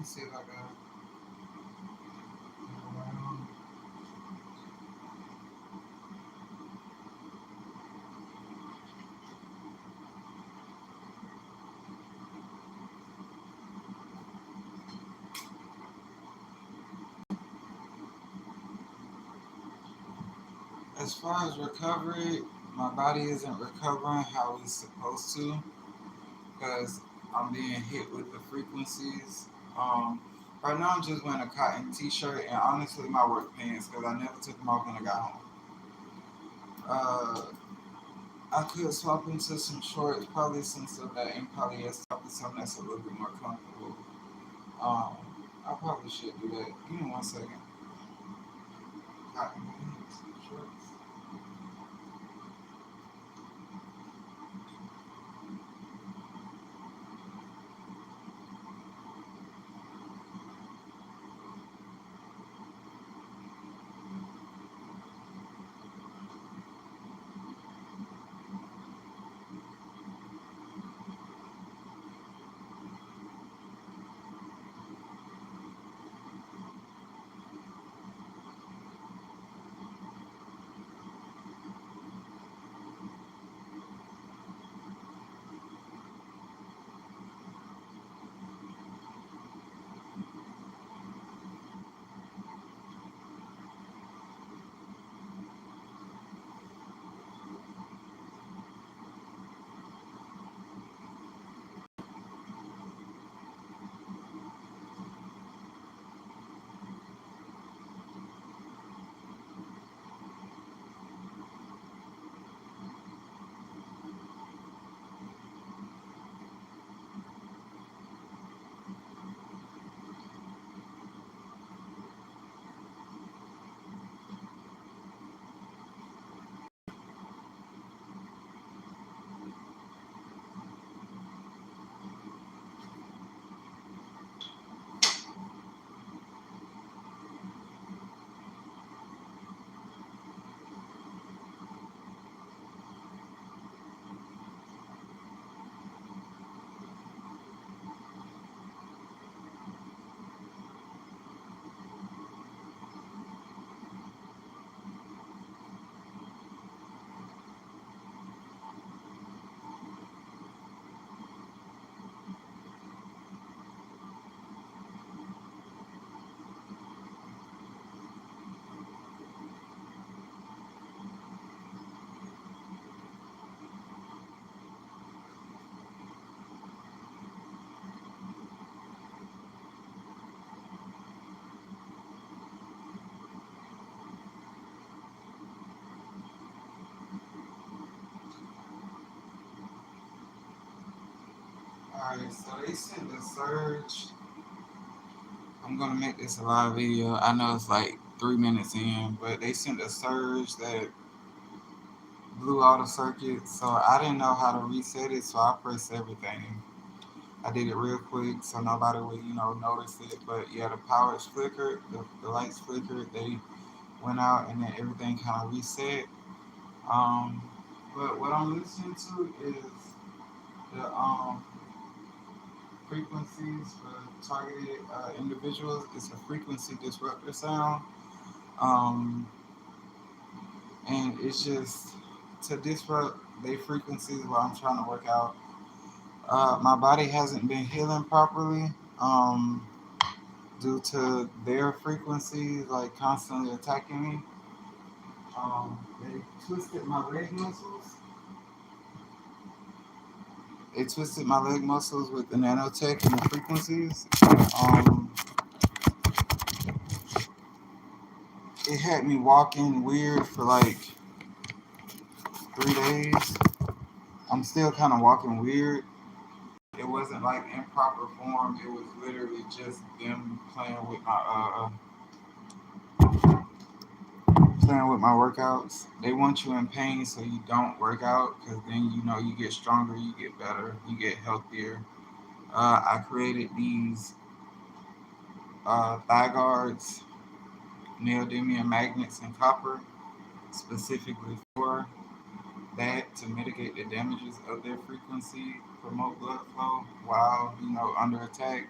me see if I got it. As far as recovery, my body isn't recovering how it's supposed to because I'm being hit with the frequencies. Um, right now, I'm just wearing a cotton t-shirt and honestly my work pants because I never took them off when I got home. Uh, I could swap into some shorts, probably some stuff that ain't polyester, probably something that's a little bit more comfortable. Um, I probably should do that. Give me 1 second. Cotton pants, shorts. Alright, so they sent a surge. I'm gonna make this a live video. I know it's like 3 minutes in, but they sent a surge that blew out a circuit, so I didn't know how to reset it, so I pressed everything. I did it real quick so nobody would, notice it. But yeah, the powers flickered, the lights flickered, they went out, and then everything kind of reset. Um, but what I'm listening to is the frequencies for targeted individuals. It's a frequency disruptor sound. Um, and it's just to disrupt their frequencies while I'm trying to work out. My body hasn't been healing properly due to their frequencies like constantly attacking me. They twisted my leg muscles. They twisted my leg muscles with the nanotech and the frequencies. Um, it had me walking weird for like 3 days. I'm still kind of walking weird. It wasn't like improper form. It was literally just them playing with my workouts. They want you in pain so you don't work out because then you get stronger, you get better, you get healthier. I created these thigh guards, neodymium magnets and copper, specifically for that to mitigate the damages of their frequency, promote blood flow while under attack.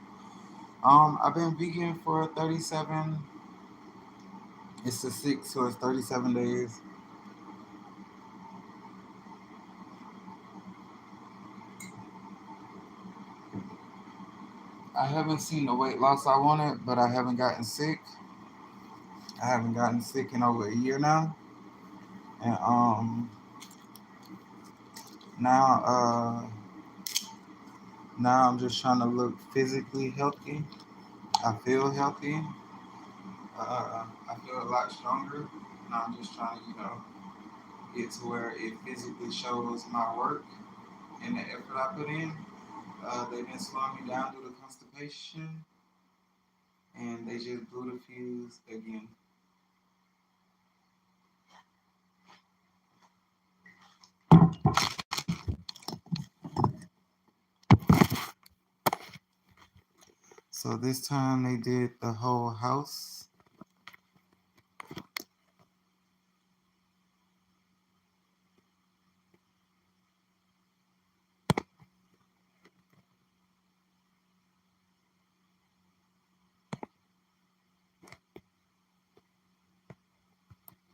I've been vegan for 37. It's the 6, so it's 37 days. I haven't seen the weight loss I wanted, but I haven't gotten sick. I haven't gotten sick in over a year now, and now now I'm just trying to look physically healthy. I feel healthy. I feel a lot stronger. Now I'm just trying to, get to where it physically shows my work and the effort I put in. They've been slowing me down due to constipation, and they just blew the fuse again. So this time they did the whole house.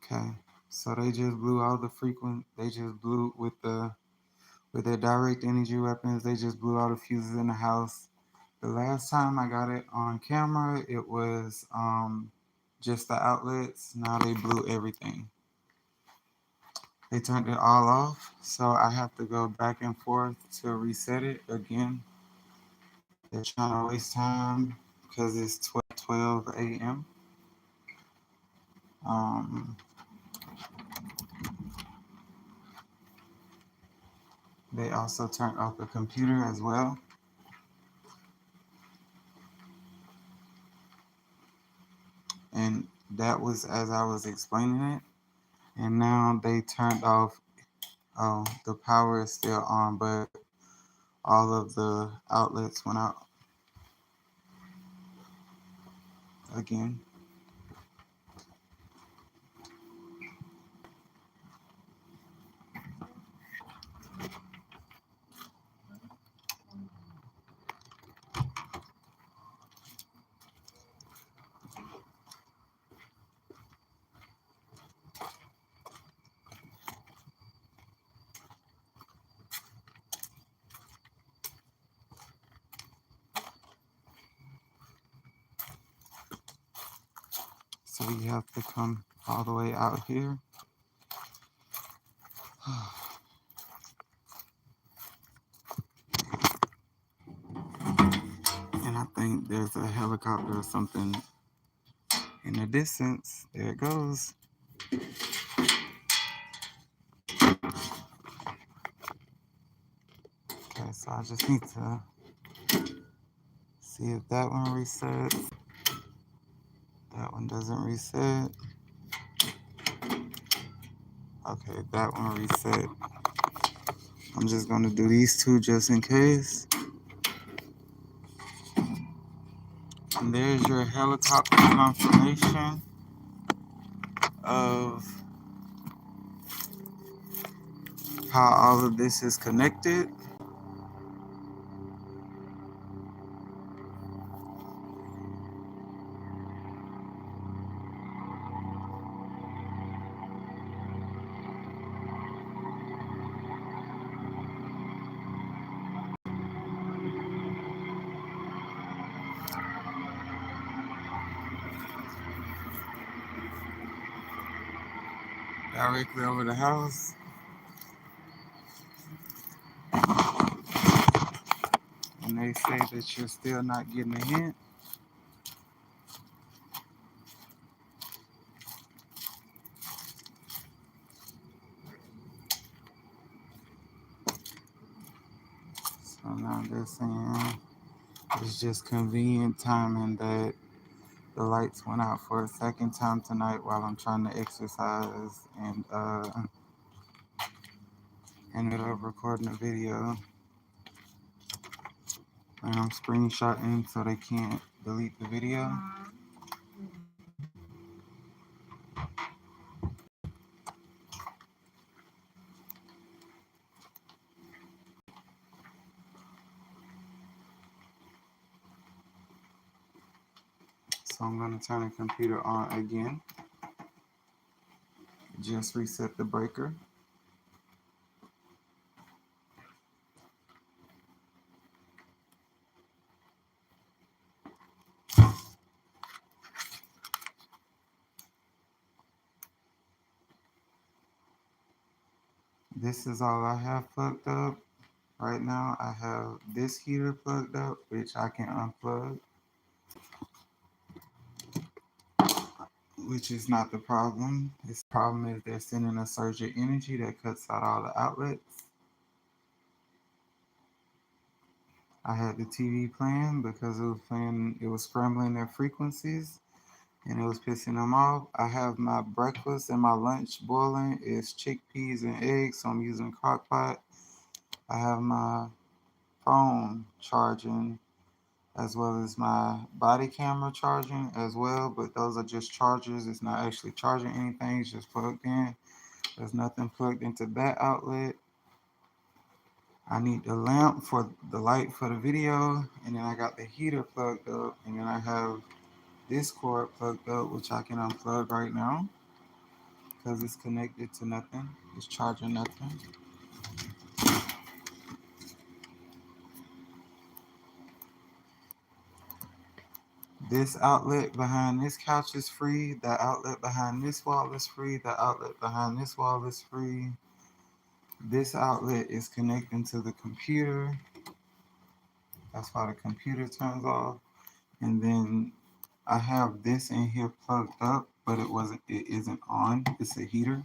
Okay. So they just blew all the they just blew with their direct energy weapons, they just blew all the fuses in the house. The last time I got it on camera, it was just the outlets. Now they blew everything. They turned it all off, so I have to go back and forth to reset it again. They're trying to waste time because it's 12 a.m. Um, they also turned off the computer as well. And that was as I was explaining it. And now they turned off, the power is still on, but all of the outlets went out again. So you have to come all the way out here. And I think there's a helicopter or something in the distance. There it goes. Okay, so I just need to see if that one resets. That one doesn't reset. Okay, that one reset. I'm just gonna do these two just in case. And there's your helicopter confirmation of how all of this is connected. Directly over the house. And they say that you're still not getting a hint. So now they're saying it's just convenient timing that the lights went out for a second time tonight while I'm trying to exercise and ended up recording a video. And I'm screenshotting so they can't delete the video. So I'm going to turn the computer on again. Just reset the breaker. This is all I have plugged up. Right now I have this heater plugged up, which I can unplug, which is not the problem. This problem is they're sending a surge of energy that cuts out all the outlets. I had the TV playing because it was scrambling their frequencies and it was pissing them off. I have my breakfast and my lunch boiling. It's chickpeas and eggs, so I'm using a crock pot. I have my phone charging as well as my body camera charging as well, but those are just chargers. It's not actually charging anything, it's just plugged in. There's nothing plugged into that outlet. I need the lamp for the light for the video, and then I got the heater plugged up, and then I have this cord plugged up, which I can unplug right now because it's connected to nothing. It's charging nothing. This outlet behind this couch is free. The outlet behind this wall is free. The outlet behind this wall is free. This outlet is connecting to the computer. That's why the computer turns off. And then I have this in here plugged up, but it isn't on. It's a heater.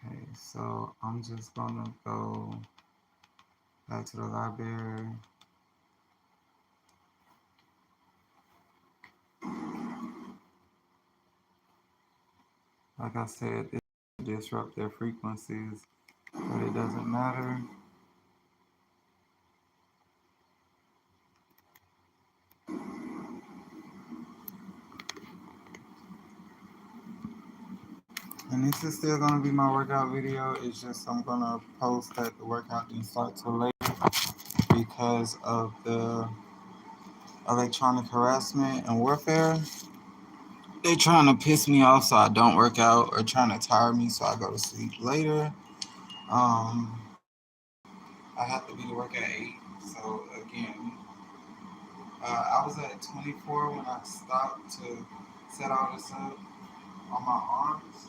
Okay, so I'm just gonna go back to the library. Like I said, this disrupt their frequencies, but it doesn't matter. And this is still gonna be my workout video. It's just I'm gonna post that the workout didn't start till later because of the electronic harassment and warfare. They trying to piss me off so I don't work out, or trying to tire me so I go to sleep later. I have to be to work at 8. So again, I was at 24 when I stopped to set all this up on my arms.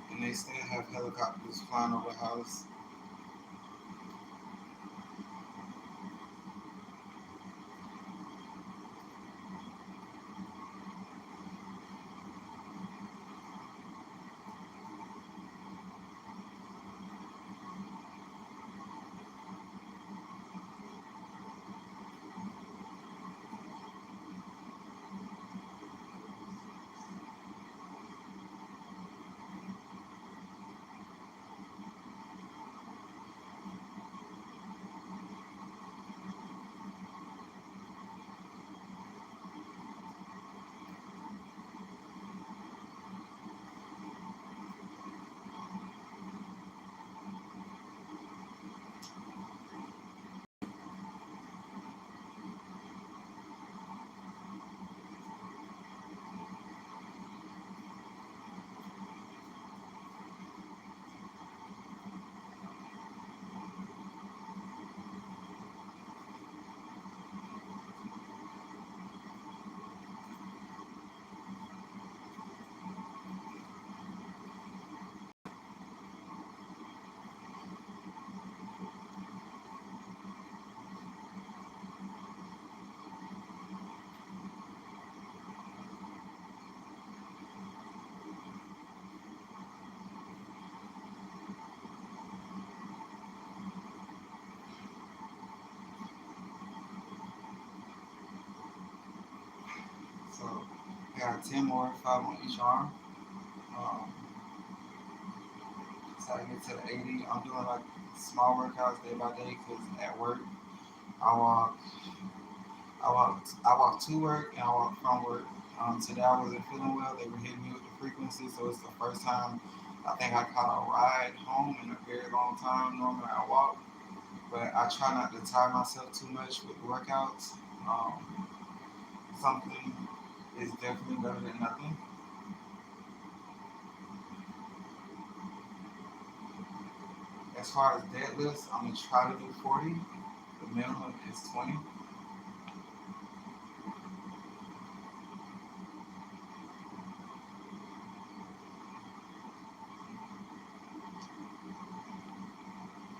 And they still have helicopters flying over the house. So I got 10 more, 5 on each arm. Um, until I get to the 80. I'm doing like small workouts day by day because at work I walk, I walk to work and I walk from work. Today I wasn't feeling well. They were hitting me with the frequency, so it's the first time I think I caught a ride home in a very long time. Normally I walk, but I try not to tire myself too much with workouts. Um, Something is definitely better than nothing. As far as deadlifts, I'm gonna try to do 40. The minimum is 20.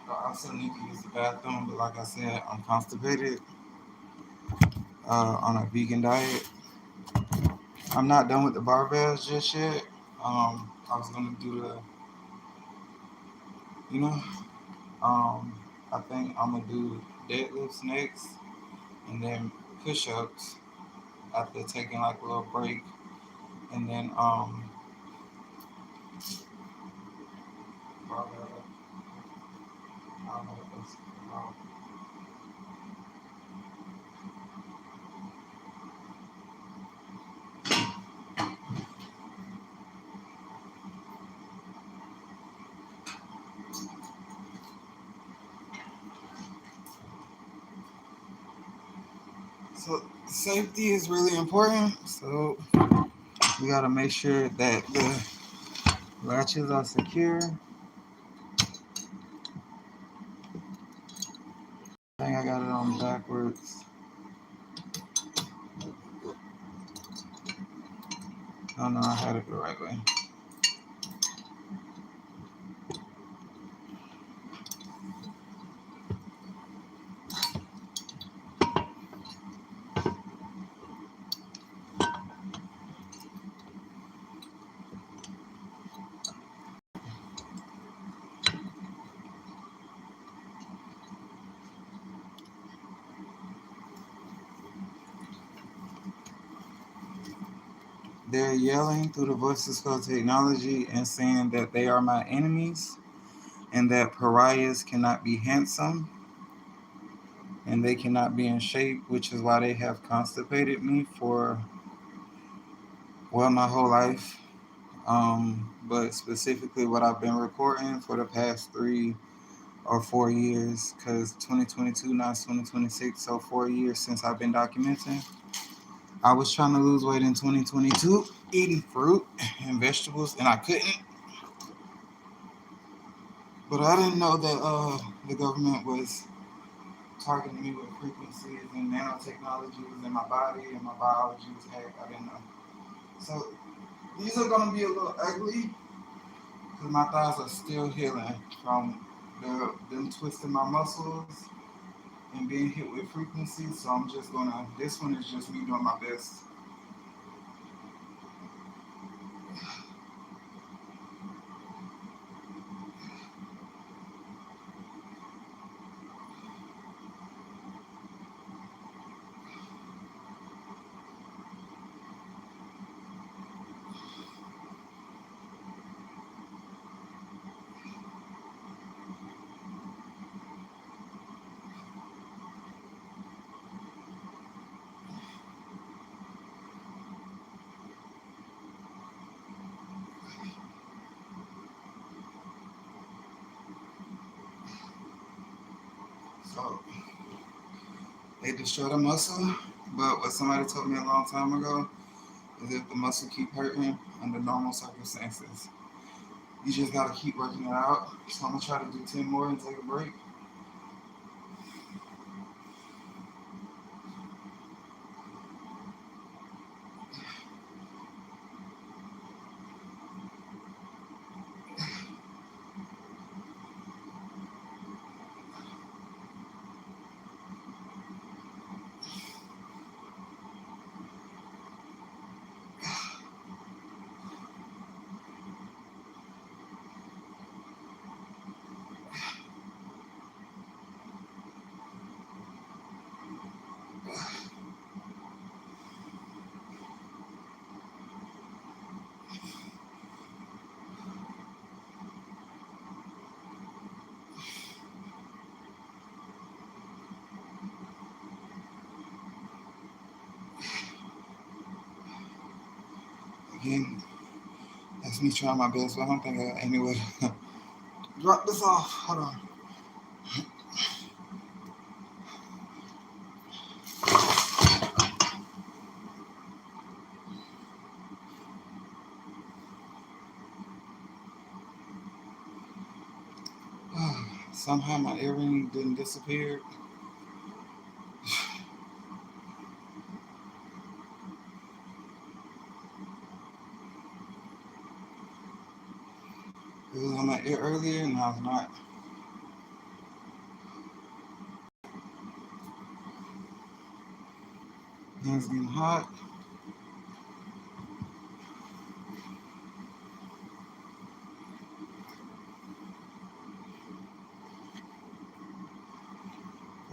I also need to use the bathroom, but like I said, I'm constipated on a vegan diet. I'm not done with the barbells just yet. I was gonna do the, you know, I think I'm gonna do deadlifts next, and then push-ups after taking like a little break, and then barbell. I don't know what that's called. So safety is really important. So we gotta make sure that the latches are secure. I think I got it on backwards. Oh no, I had it the right way. They're yelling through the voices called technology and saying that they are my enemies and that pariahs cannot be handsome and they cannot be in shape, which is why they have constipated me for, well, my whole life. But specifically what I've been recording for the past 3 or 4 years, because 2022, now it's 2026, so 4 years since I've been documenting. I was trying to lose weight in 2022, eating fruit and vegetables, and I couldn't. But I didn't know that the government was targeting me with frequencies and nanotechnology was in my body and my biology was hacked. I didn't know. So these are going to be a little ugly because my thighs are still healing from them twisting my muscles and being hit with frequencies. So I'm just going to, this one is just me doing my best. So they destroy the muscle. But what somebody told me a long time ago is if the muscle keep hurting under normal circumstances, you just gotta keep working it out. So I'm gonna try to do 10 more and take a break. And that's me trying my best, but I don't think I got anywhere to drop this off. Hold on. Somehow my earring didn't disappear. It was on my ear earlier, and now it's not. Now it's getting hot.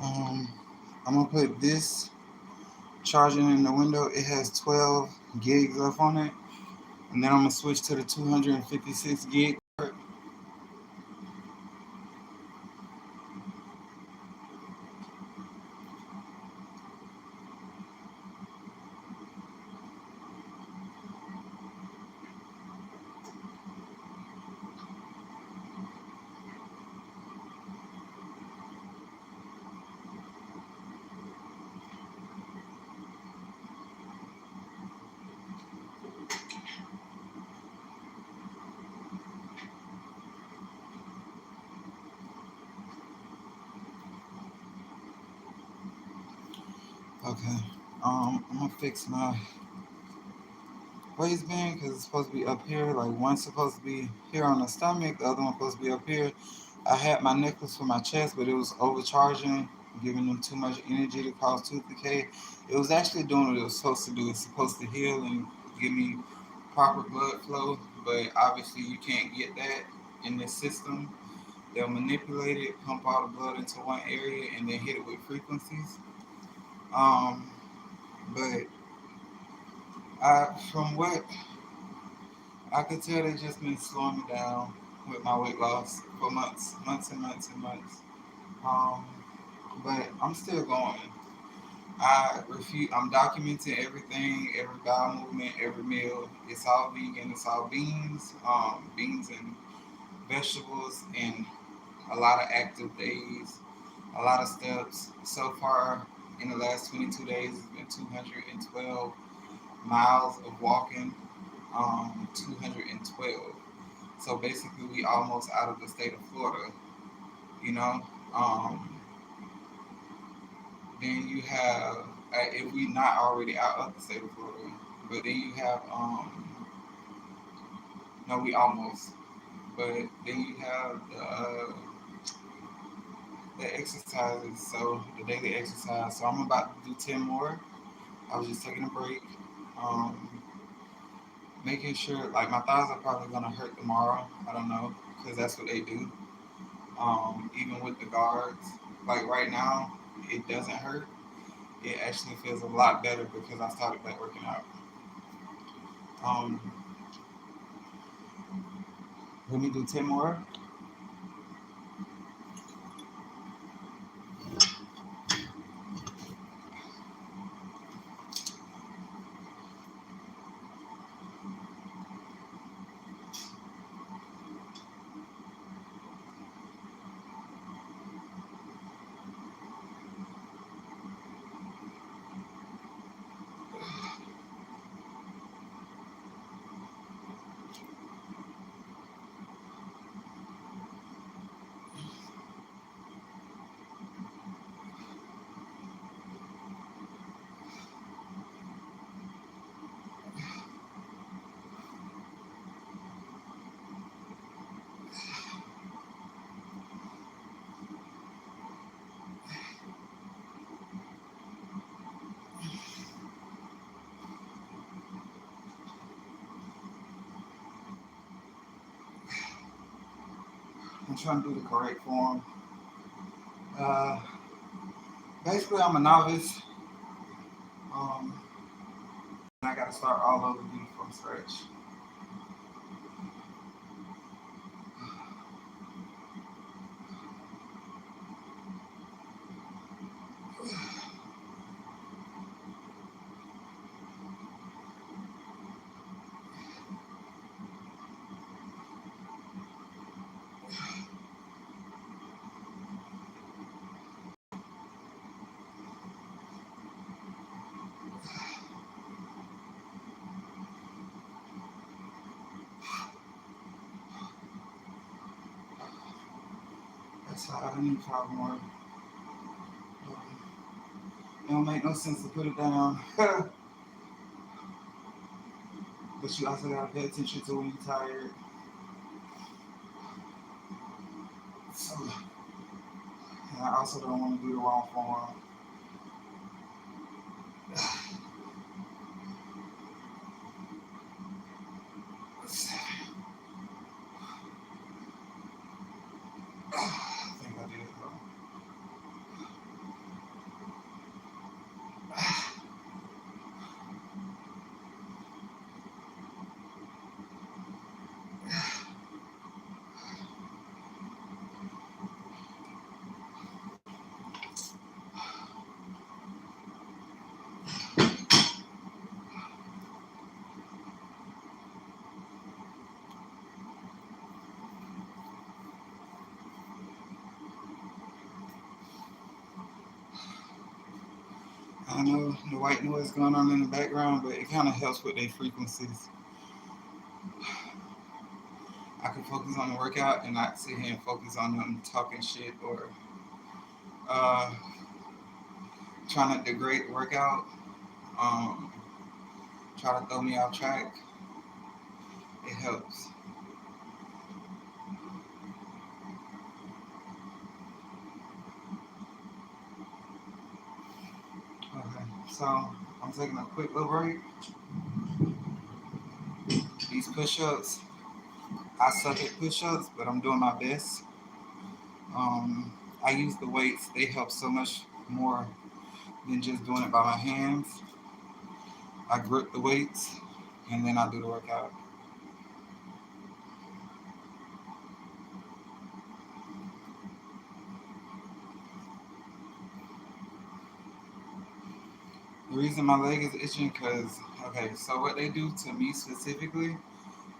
Um, I'm gonna put this charging in the window. It has 12 gigs left on it, and then I'm gonna switch to the 256 gig. Okay. I'm gonna fix my waistband because it's supposed to be up here. Like one's supposed to be here on the stomach, the other one's supposed to be up here. I had my necklace for my chest, but it was overcharging, giving them too much energy to cause tooth decay. It was actually doing what it was supposed to do. It's supposed to heal and give me proper blood flow, but obviously you can't get that in this system. They'll manipulate it, pump all the blood into one area, and then hit it with frequencies. Um, but from what I could tell, they just been slowing me down with my weight loss for months, months and months and months. Um, but I'm still going. I refuse. I'm documenting everything, every bowel movement, every meal. It's all vegan. It's all beans, beans and vegetables, and a lot of active days, a lot of steps. So far, in the last 22 days, it's been 212 miles of walking. 212. So basically, we almost out of the state of Florida. You know. Um, then you have, if we not already out of the state of Florida, but then you have, no, we almost. But then you have the exercises. So the daily exercise. So I'm about to do 10 more. I was just taking a break. Um, Making sure, like my thighs are probably gonna hurt tomorrow. I don't know, because that's what they do. Even with the guards, like right now, it doesn't hurt. It actually feels a lot better because I started back working out. Um, Let me do 10 more. I'm trying to do the correct form. Uh, Basically, I'm a novice. Um, and I got to start all over again from scratch. That's how I need 5 more. It don't make no sense to put it down. But you also gotta pay attention to when you're tired. So, and I also don't want to do the wrong form. I think I did. I know the white noise going on in the background, but it kind of helps with their frequencies. I can focus on the workout and not sit here and focus on them talking shit or uh, trying to degrade the workout, um, try to throw me off track. It helps. Okay, so I'm taking a quick little break. These push-ups, I suck at push-ups, but I'm doing my best. Um, I use the weights; they help so much more than just doing it by my hands. I grip the weights, and then I do the workout. The reason my leg is itching, cause okay, so what they do to me specifically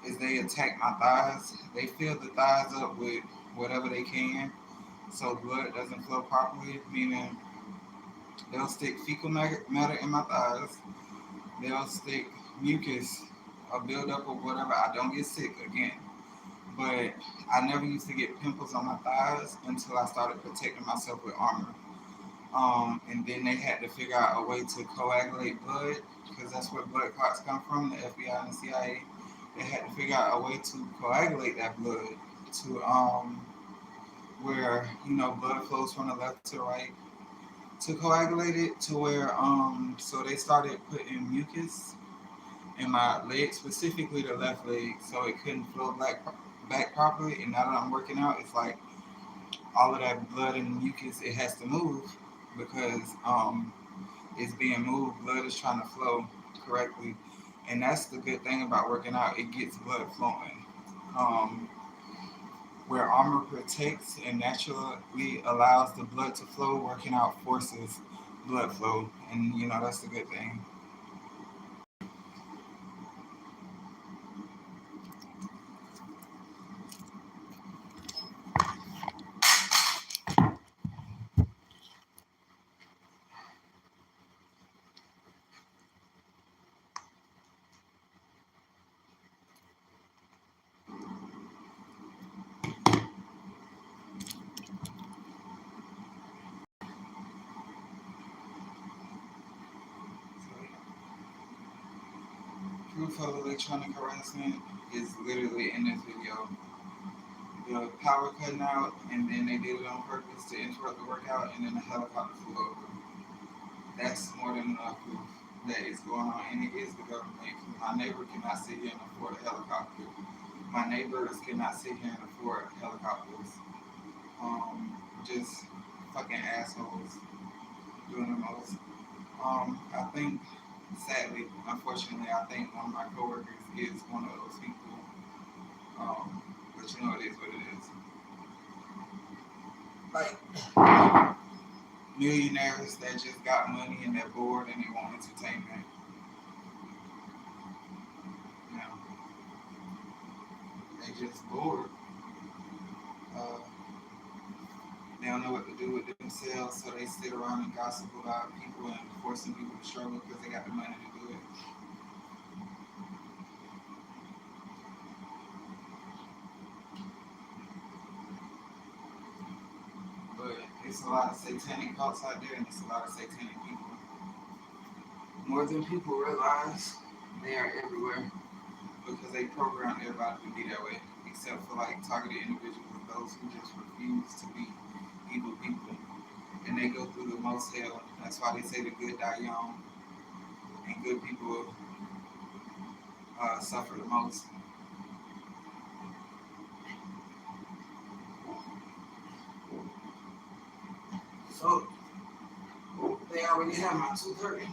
is they attack my thighs. They fill the thighs up with whatever they can, so blood doesn't flow properly. Meaning they'll stick fecal matter in my thighs. They'll stick mucus, a buildup of whatever. I don't get sick again, but I never used to get pimples on my thighs until I started protecting myself with armor. And then they had to figure out a way to coagulate blood because that's where blood clots come from, the FBI and the CIA. They had to figure out a way to coagulate that blood to where blood flows from the left to the right to coagulate it to where so they started putting mucus in my leg, specifically the left leg, so it couldn't flow back properly. And now that I'm working out, it's like all of that blood and mucus it has to move because it's being moved. Blood is trying to flow correctly, and that's the good thing about working out. It gets blood flowing. Um, where armor protects and naturally allows the blood to flow, working out forces blood flow, and that's the good thing. So, proof of electronic harassment is literally in this video. The power cutting out, and then they did it on purpose to interrupt the workout, and then the helicopter flew over. That's more than enough proof that it's going on, and it is the government. My neighbor cannot sit here and afford a helicopter. My neighbors cannot sit here and afford helicopters. Just fucking assholes doing the most. I think, sadly, unfortunately, I think one of my coworkers is one of those people. But it is what it is. Like millionaires that just got money and they're bored and they want entertainment. You know, they just bored. Uh, they don't know what to do with themselves, so they sit around and gossip about people and forcing people to struggle because they got the money to do it. It's a lot of satanic cults out there, and it's a lot of satanic people. More than people realize, they are everywhere because they program everybody to be that way, except for like targeted individuals, those who just refuse to be evil people, and they go through the most hell. That's why they say the good die young, and good people suffer the most. So they already have my 230.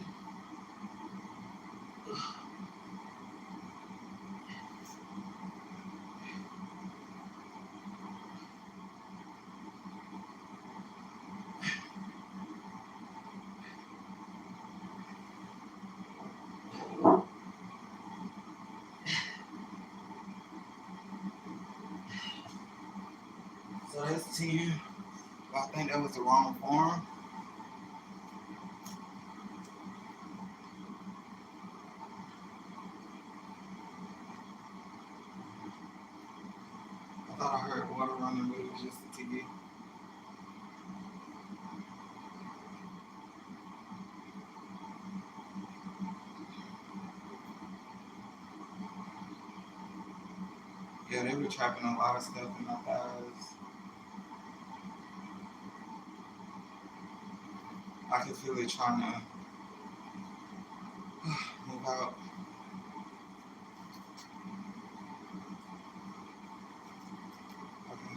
So that's 10. I think that was the wrong form. I thought I heard water running, but it was just the TV. Yeah, they were trapping a lot of stuff in my thighs. I could feel it trying to move out. Okay.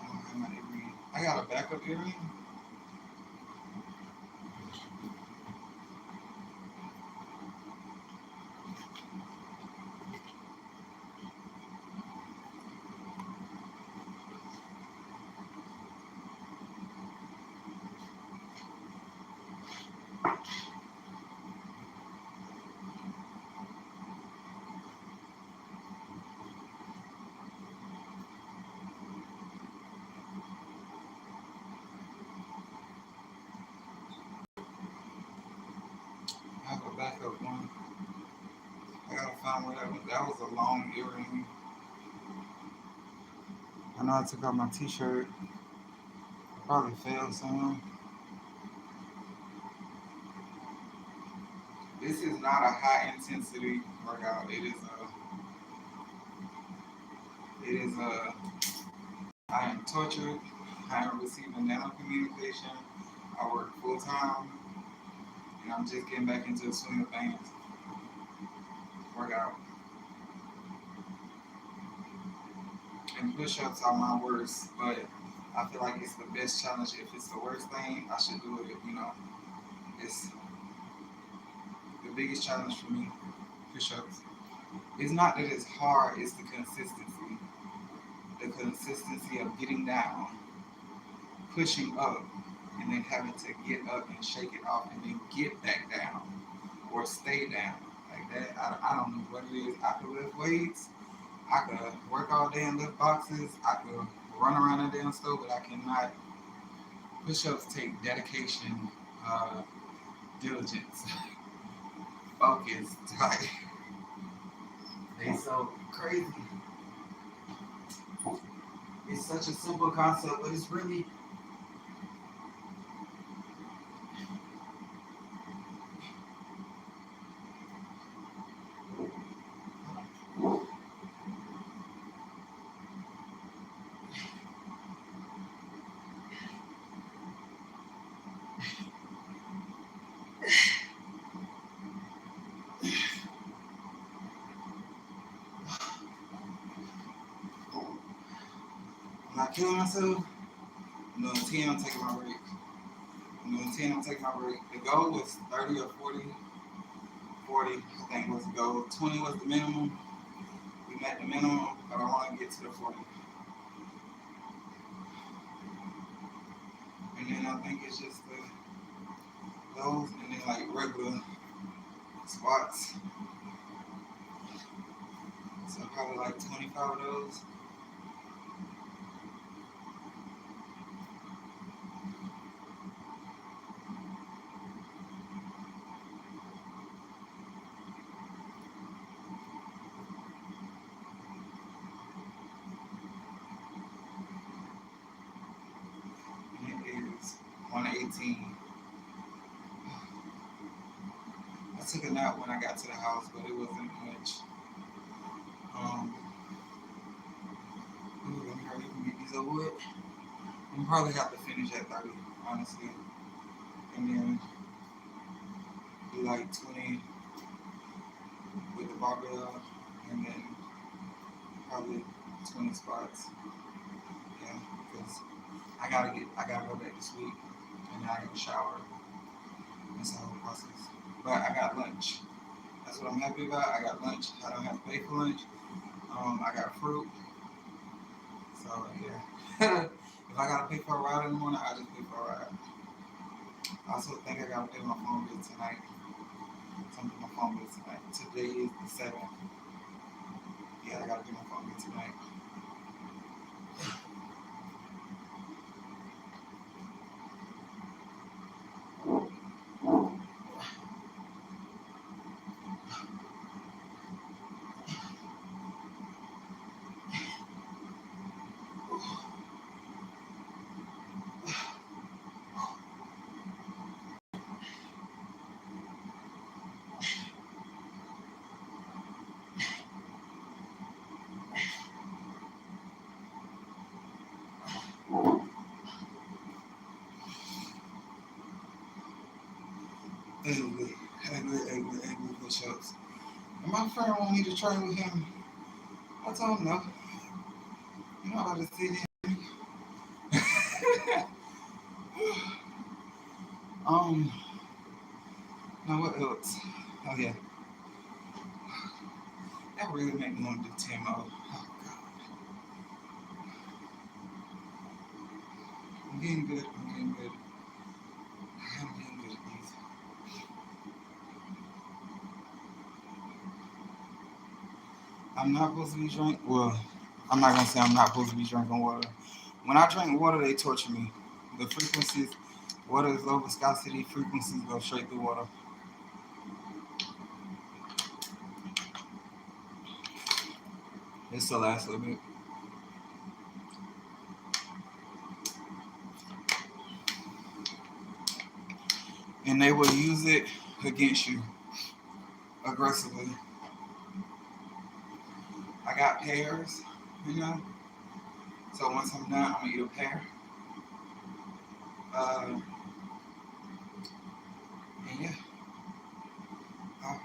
I don't have my earring. I got a backup earring. I have a backup one. I gotta find where that was. That was a long earring. I know I took out my t-shirt. Probably failed some. This is not a high intensity workout. It is a I am tortured. I am receiving nano communication. I work full time, and I'm just getting back into the swing of things. Workout and push-ups are my worst, but I feel like it's the best challenge. If it's the worst thing, I should do it. It's the biggest challenge for me. Push-ups. It's not that it's hard. It's the consistency. The consistency of getting down, pushing up, and then having to get up and shake it off, and then get back down or stay down like that. I don't know what it is. I could lift weights. I could work all day and lift boxes. I could run around the damn store, but I cannot. Push-ups take dedication, diligence, focus. Like they so crazy. It's such a simple concept, but it's really I'm not killing myself. I'm doing 10, I'm taking my break. I'm doing 10, I'm taking my break. The goal was 30 or 40. 40, I think was the goal. 20 was the minimum. We met the minimum, but I want to get to the 40. And then I think it's just those, and then like regular squats. So probably like 25 of those. 17. I took a nap when I got to the house, but it wasn't much. Um, let me hurry up and get these over with. I'm probably have to finish at 30, honestly. And then do like 20 with the barbell, and then probably 20 spots. Yeah, because I gotta go back this week, and then I gotta shower. That's the whole process. But I got lunch. That's what I'm happy about. I got lunch. I don't have to pay for lunch. I got fruit. So yeah. If I gotta pay for a ride in the morning, I just pay for a ride. I also think I gotta pay my phone bill tonight. So I'm paying my phone bill tonight. Today is the 7th. Yeah, I gotta pay my phone bill tonight. Ugly, ugly push-ups. And my friend wanted me to train with him. I told him no. You know how to sit in. um, now what else? Oh yeah, that really made me want to do 10 more. Oh god, I'm getting good. I'm getting good. I'm getting good at these. I'm not supposed to be drink. Well, I'm not gonna say I'm not supposed to be drinking water. When I drink water, they torture me. The frequencies, water is low viscosity. Frequencies go straight through water. It still lasts a little bit, and they will use it against you aggressively. I got pears, you know. So once I'm done, I'm gonna eat a pear. Uh, and yeah, uh,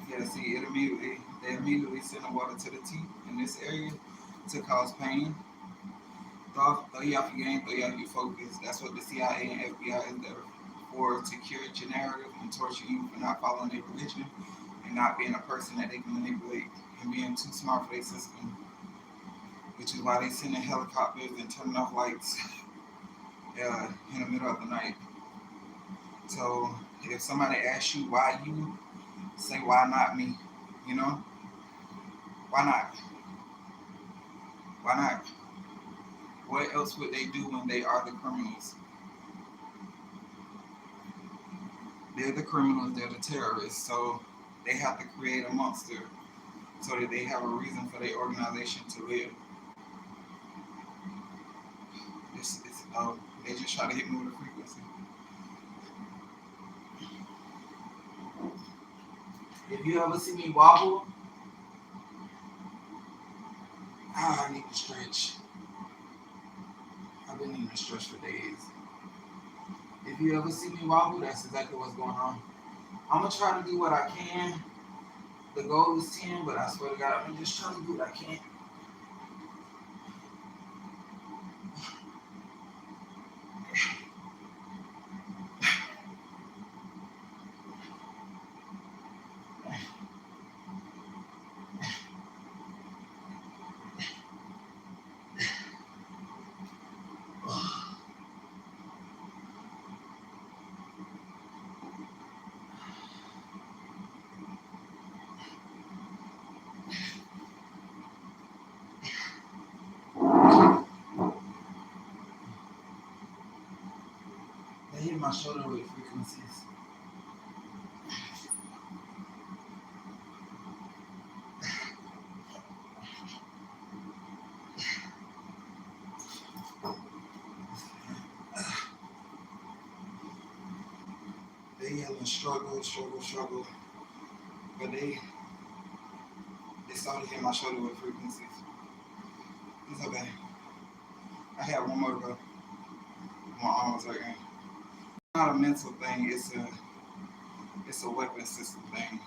yeah. See, they immediately send the water to the teeth in this area to cause pain. Throw you off your game, throw you off your focus. That's what the CIA and FBI is there for, to curate your narrative and torture you for not following their religion and not being a person that they can manipulate and being too smart for their system. Which is why they send in helicopters and turning off lights in the middle of the night. So if somebody asks you why you, say why not me, you know, why not? Why not? What else would they do when they are the criminals? They're the criminals, they're the terrorists, so they have to create a monster so that they have a reason for their organization to live. They just try to hit me with a frequency. If you ever see me wobble, I need to stretch. I've been needing to stretch for days. If you ever see me wobble, that's exactly what's going on. I'm gonna try to do what I can. The goal is 10, but I swear to God, I'm just trying to do what I can. They hit my shoulder with frequencies. and struggle. But they started hitting my shoulder with frequencies. It's okay. I had one more to go. My arm was hurting. It's not a mental thing, it's a weapon system thing.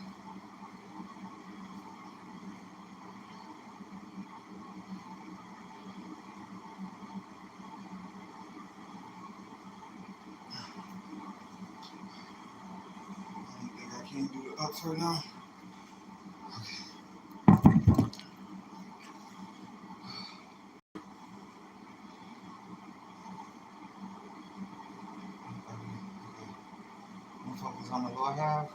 I don't think I can do the ups right now. Focus on the lower half.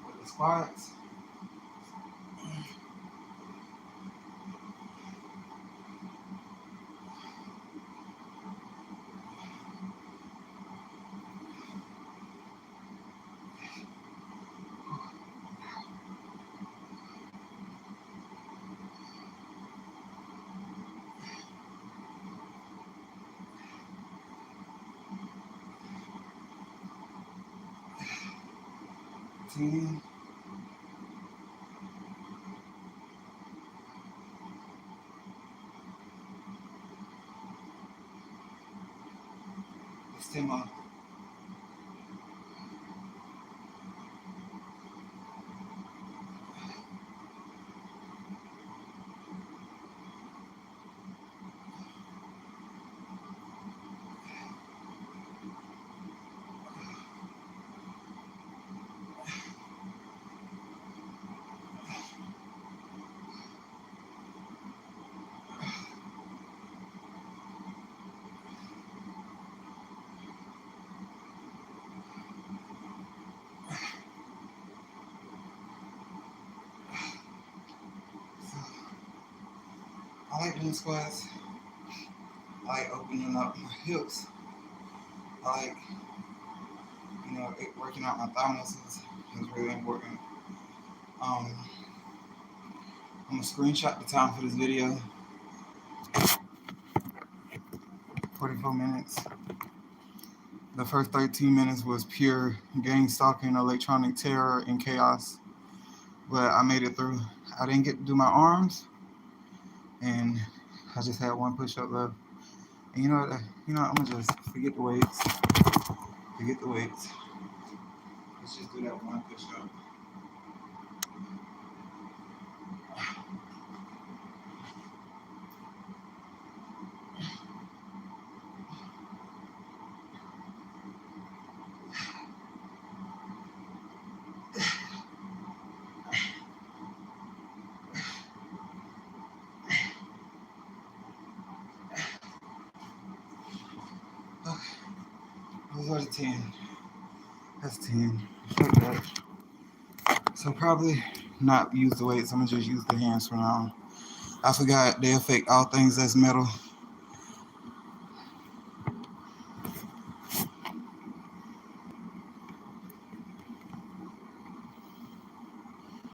With the squats. Ten. It's 10 more. I like doing squats. I like opening up my hips. I like, working out my thigh muscles. It's really important. I'm gonna screenshot the time for this video. 44 minutes. The first 13 minutes was pure gang stalking, electronic terror, and chaos. But I made it through. I didn't get to do my arms, and I just had one push-up left. And I'm gonna just forget the weights. Let's just do that one push-up. Those are the 10. That's 10. Fuck that. So probably not use the weights. I'm gonna just use the hands for now. I forgot they affect all things that's metal.